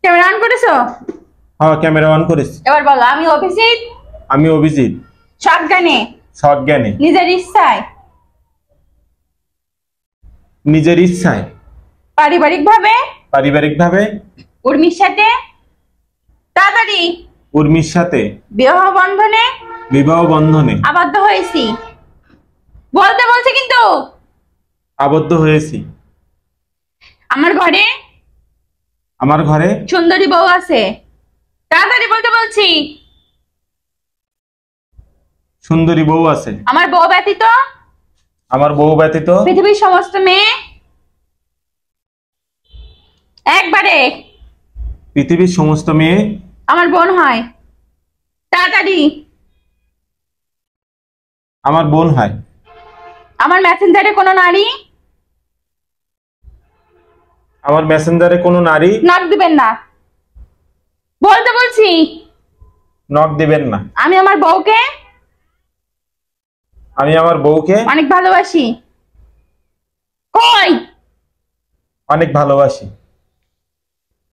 Camera on করেছো? হ্যাঁ, camera on করেছি। এবার বলো, আমি অভিজিৎ। আমি অভিজিৎ। সজ্ঞানে। সজ্ঞানে। নিজের ইচ্ছায়। নিজের ইচ্ছায়। পারিবারিকভাবে। পারিবারিকভাবে। উর্মির সাথে। তাড়াতাড়ি। উর্মির সাথে। বিবাহ বন্ধনে। বিবাহ বন্ধনে। আবদ্ধ হয়েছি। বলতে বলছে কিন্তু। আবদ্ধ হয়েছি। আমার ঘরে। আমার ঘরে। সুন্দরী বউ আছে। তাড়াতাড়ি বলতে বলছি। সুন্দরী বউ আছে। আমার বউ ব্যতীত। আমার বউ ব্যতীত। পৃথিবীর সমস্ত মেয়ে। একবারে। পৃথিবীর সমস্ত মেয়ে। আমার বোন হয়। তাড়াতাড়ি। আমার বোন হয়। আমার মেসেঞ্জারে কোনো নারী। আমার মেসেঞ্জারে কোনো নারী। নক দিবেন না। বলতে বলছি। নক দিবেন না। আমি আমার বউকে। আমি আমার বউকে। অনেক ভালোবাসি। কই? অনেক ভালোবাসি।